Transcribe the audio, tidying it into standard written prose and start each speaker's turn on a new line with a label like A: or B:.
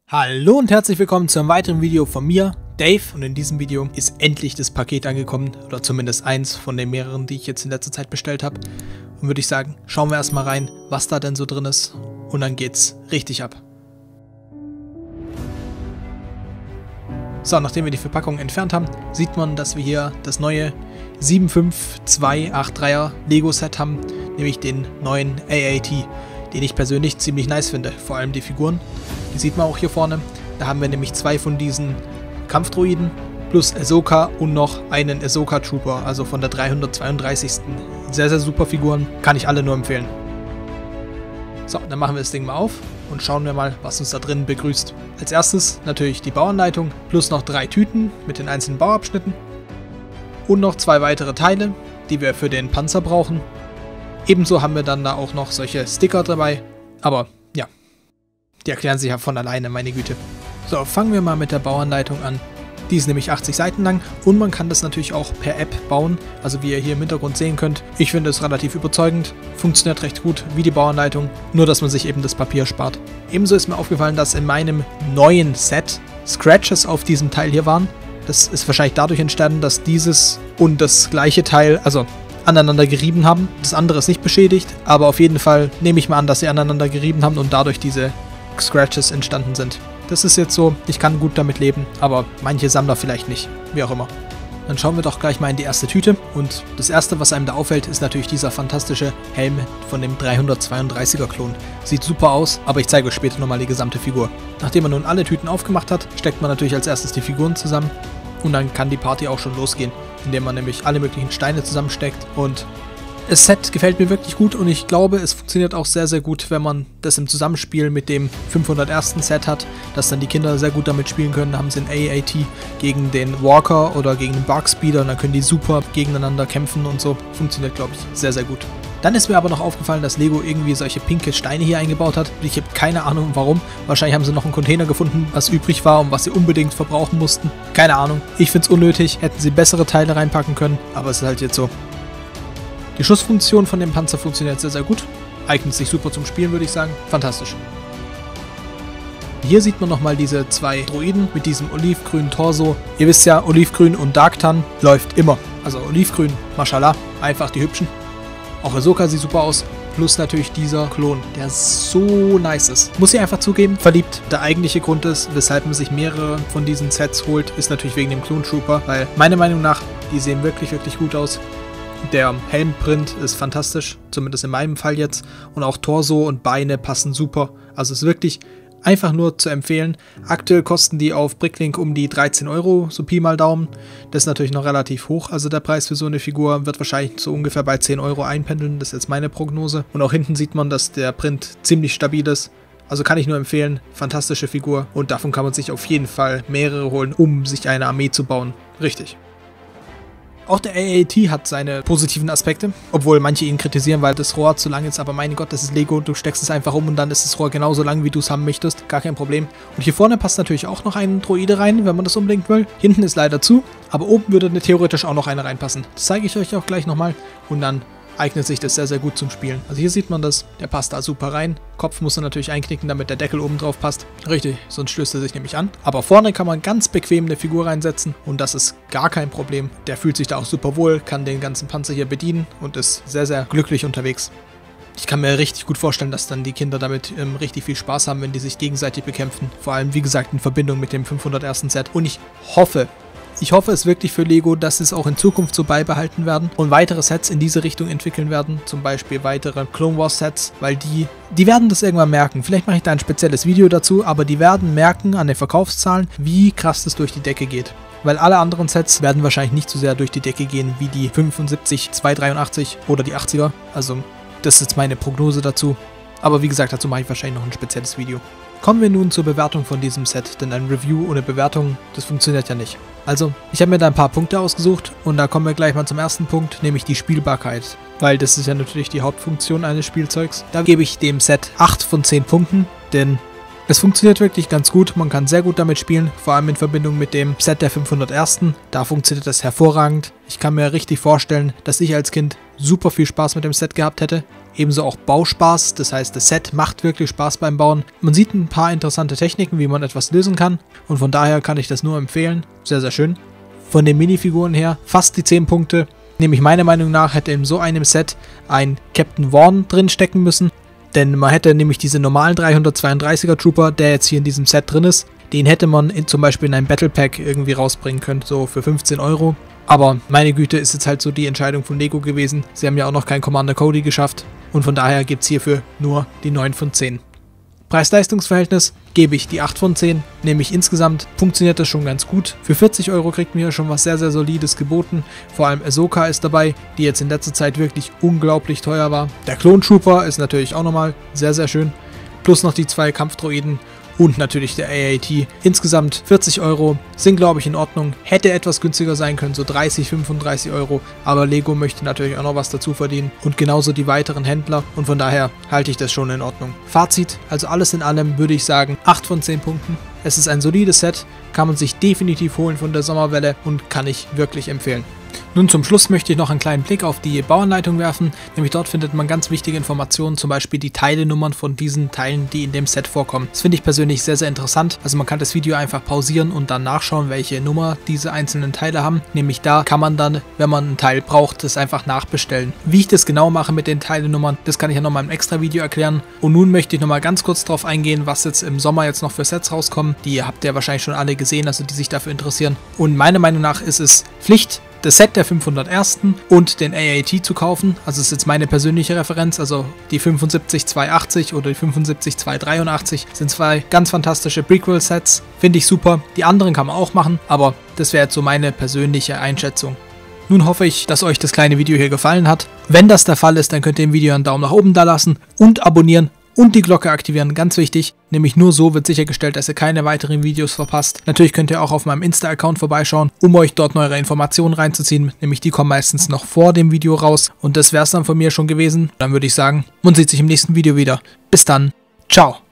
A: Hallo und herzlich willkommen zu einem weiteren Video von mir, Dave, und in diesem Video ist endlich das Paket angekommen, oder zumindest eins von den mehreren, die ich jetzt in letzter Zeit bestellt habe. Und würde ich sagen, schauen wir erstmal rein, was da denn so drin ist, und dann geht's richtig ab. So, nachdem wir die Verpackung entfernt haben, sieht man, dass wir hier das neue 75283er Lego Set haben, nämlich den neuen AAT, den ich persönlich ziemlich nice finde, vor allem die Figuren. Die sieht man auch hier vorne. Da haben wir nämlich zwei von diesen Kampfdroiden plus Ahsoka und noch einen Ahsoka Trooper, also von der 332. Sehr, sehr super Figuren. Kann ich alle nur empfehlen. So, dann machen wir das Ding mal auf und schauen wir mal, was uns da drin begrüßt. Als erstes natürlich die Bauanleitung plus noch 3 Tüten mit den einzelnen Bauabschnitten und noch 2 weitere Teile, die wir für den Panzer brauchen. Ebenso haben wir dann da auch noch solche Sticker dabei, aber ja, die erklären sich ja von alleine, meine Güte. So, fangen wir mal mit der Bauanleitung an. Die ist nämlich 80 Seiten lang und man kann das natürlich auch per App bauen, also wie ihr hier im Hintergrund sehen könnt. Ich finde es relativ überzeugend, funktioniert recht gut wie die Bauanleitung, nur dass man sich eben das Papier spart. Ebenso ist mir aufgefallen, dass in meinem neuen Set Scratches auf diesem Teil hier waren. Das ist wahrscheinlich dadurch entstanden, dass dieses und das gleiche Teil, also aneinander gerieben haben. Das andere ist nicht beschädigt, aber auf jeden Fall nehme ich mal an, dass sie aneinander gerieben haben und dadurch diese Scratches entstanden sind. Das ist jetzt so, ich kann gut damit leben, aber manche Sammler vielleicht nicht, wie auch immer. Dann schauen wir doch gleich mal in die erste Tüte und das erste, was einem da auffällt, ist natürlich dieser fantastische Helm von dem 332er Klon. Sieht super aus, aber ich zeige euch später nochmal die gesamte Figur. Nachdem man nun alle Tüten aufgemacht hat, steckt man natürlich als erstes die Figuren zusammen und dann kann die Party auch schon losgehen, indem man nämlich alle möglichen Steine zusammensteckt. Und das Set gefällt mir wirklich gut und ich glaube, es funktioniert auch sehr, sehr gut, wenn man das im Zusammenspiel mit dem 501. Set hat, dass dann die Kinder sehr gut damit spielen können. Da haben sie ein AAT gegen den Walker oder gegen den Barkspeeder und dann können die super gegeneinander kämpfen und so. Funktioniert, glaube ich, sehr, sehr gut. Dann ist mir aber noch aufgefallen, dass Lego irgendwie solche pinke Steine hier eingebaut hat. Ich habe keine Ahnung warum. Wahrscheinlich haben sie noch einen Container gefunden, was übrig war und was sie unbedingt verbrauchen mussten. Keine Ahnung. Ich finde es unnötig. Hätten sie bessere Teile reinpacken können, aber es ist halt jetzt so. Die Schussfunktion von dem Panzer funktioniert sehr, sehr gut. Eignet sich super zum Spielen, würde ich sagen. Fantastisch. Hier sieht man nochmal diese 2 Droiden mit diesem olivgrünen Torso. Ihr wisst ja, Olivgrün und Darktan läuft immer. Also Olivgrün, Mashallah, einfach die hübschen. Auch Ahsoka sieht super aus. Plus natürlich dieser Klon, der so nice ist. Muss ich einfach zugeben, verliebt. Der eigentliche Grund ist, weshalb man sich mehrere von diesen Sets holt, ist natürlich wegen dem Clone Trooper. Weil meiner Meinung nach, die sehen wirklich, wirklich gut aus. Der Helmprint ist fantastisch, zumindest in meinem Fall jetzt. Und auch Torso und Beine passen super. Also es ist wirklich einfach nur zu empfehlen. Aktuell kosten die auf Bricklink um die 13 €, so Pi mal Daumen. Das ist natürlich noch relativ hoch. Also der Preis für so eine Figur wird wahrscheinlich so ungefähr bei 10 € einpendeln. Das ist jetzt meine Prognose. Und auch hinten sieht man, dass der Print ziemlich stabil ist. Also kann ich nur empfehlen. Fantastische Figur. Und davon kann man sich auf jeden Fall mehrere holen, um sich eine Armee zu bauen. Richtig. Auch der AAT hat seine positiven Aspekte, obwohl manche ihn kritisieren, weil das Rohr zu lang ist, aber mein Gott, das ist Lego, du steckst es einfach um und dann ist das Rohr genauso lang, wie du es haben möchtest, gar kein Problem. Und hier vorne passt natürlich auch noch ein Droide rein, wenn man das unbedingt will. Hinten ist leider zu, aber oben würde theoretisch auch noch eine reinpassen. Das zeige ich euch auch gleich nochmal und dann eignet sich das sehr, sehr gut zum Spielen. Also hier sieht man das, der passt da super rein. Kopf muss er natürlich einknicken, damit der Deckel oben drauf passt. Richtig, sonst stößt er sich nämlich an. Aber vorne kann man ganz bequem eine Figur reinsetzen und das ist gar kein Problem. Der fühlt sich da auch super wohl, kann den ganzen Panzer hier bedienen und ist sehr, sehr glücklich unterwegs. Ich kann mir richtig gut vorstellen, dass dann die Kinder damit richtig viel Spaß haben, wenn die sich gegenseitig bekämpfen. Vor allem, wie gesagt, in Verbindung mit dem 501. Set. Und ich hoffe es wirklich für Lego, dass sie es auch in Zukunft so beibehalten werden und weitere Sets in diese Richtung entwickeln werden, zum Beispiel weitere Clone Wars Sets, weil die werden das irgendwann merken. Vielleicht mache ich da ein spezielles Video dazu, aber die werden merken an den Verkaufszahlen, wie krass das durch die Decke geht. Weil alle anderen Sets werden wahrscheinlich nicht so sehr durch die Decke gehen wie die 75, 283 oder die 80er. Also das ist jetzt meine Prognose dazu. Aber wie gesagt, dazu mache ich wahrscheinlich noch ein spezielles Video. Kommen wir nun zur Bewertung von diesem Set, denn ein Review ohne Bewertung, das funktioniert ja nicht. Also, ich habe mir da ein paar Punkte ausgesucht und da kommen wir gleich mal zum ersten Punkt, nämlich die Spielbarkeit. Weil das ist ja natürlich die Hauptfunktion eines Spielzeugs. Da gebe ich dem Set 8 von 10 Punkten, denn es funktioniert wirklich ganz gut, man kann sehr gut damit spielen, vor allem in Verbindung mit dem Set der 501. Da funktioniert das hervorragend. Ich kann mir richtig vorstellen, dass ich als Kind super viel Spaß mit dem Set gehabt hätte. ebenso auch Bauspaß, das heißt das Set macht wirklich Spaß beim Bauen. Man sieht ein paar interessante Techniken, wie man etwas lösen kann und von daher kann ich das nur empfehlen, sehr sehr schön. Von den Minifiguren her fast die 10 Punkte, nämlich meiner Meinung nach hätte in so einem Set ein Captain Vaughn drin stecken müssen, denn man hätte nämlich diese normalen 332er Trooper, der jetzt hier in diesem Set drin ist, den hätte man zum Beispiel in einem Battle Pack irgendwie rausbringen können, so für 15 Euro. Aber meine Güte, ist jetzt halt so die Entscheidung von Lego gewesen. Sie haben ja auch noch kein Commander Cody geschafft und von daher gibt es hierfür nur die 9 von 10. Preis-Leistungs-Verhältnis gebe ich die 8 von 10, nämlich insgesamt funktioniert das schon ganz gut. Für 40 Euro kriegt man hier schon was sehr sehr Solides geboten. Vor allem Ahsoka ist dabei, die jetzt in letzter Zeit wirklich unglaublich teuer war. Der Clone Trooper ist natürlich auch nochmal sehr sehr schön. Plus noch die 2 Kampfdroiden. Und natürlich der AAT. Insgesamt 40 Euro sind glaube ich in Ordnung. Hätte etwas günstiger sein können, so 30, 35 Euro. Aber Lego möchte natürlich auch noch was dazu verdienen. Und genauso die weiteren Händler. Und von daher halte ich das schon in Ordnung. Fazit, also alles in allem würde ich sagen 8 von 10 Punkten. Es ist ein solides Set, kann man sich definitiv holen von der Sommerwelle und kann ich wirklich empfehlen. Nun zum Schluss möchte ich noch einen kleinen Blick auf die Bauanleitung werfen, nämlich dort findet man ganz wichtige Informationen, zum Beispiel die Teilenummern von diesen Teilen, die in dem Set vorkommen. Das finde ich persönlich sehr sehr interessant, also man kann das Video einfach pausieren und dann nachschauen, welche Nummer diese einzelnen Teile haben, nämlich da kann man dann, wenn man ein Teil braucht, das einfach nachbestellen. Wie ich das genau mache mit den Teilenummern, das kann ich ja nochmal im extra Video erklären. Und nun möchte ich nochmal ganz kurz darauf eingehen, was jetzt im Sommer jetzt noch für Sets rauskommen. Die habt ihr wahrscheinlich schon alle gesehen, also die sich dafür interessieren. Und meiner Meinung nach ist es Pflicht, das Set der 501. und den AAT zu kaufen. Also das ist jetzt meine persönliche Referenz, also die 75280 oder die 75283 sind 2 ganz fantastische Prequel-Sets, finde ich super. Die anderen kann man auch machen, aber das wäre jetzt so meine persönliche Einschätzung. Nun hoffe ich, dass euch das kleine Video hier gefallen hat. Wenn das der Fall ist, dann könnt ihr dem Video einen Daumen nach oben da lassen und abonnieren. Und die Glocke aktivieren, ganz wichtig, nämlich nur so wird sichergestellt, dass ihr keine weiteren Videos verpasst. Natürlich könnt ihr auch auf meinem Insta-Account vorbeischauen, um euch dort neuere Informationen reinzuziehen, nämlich die kommen meistens noch vor dem Video raus. Und das wäre es dann von mir schon gewesen. Dann würde ich sagen, man sieht sich im nächsten Video wieder. Bis dann, ciao!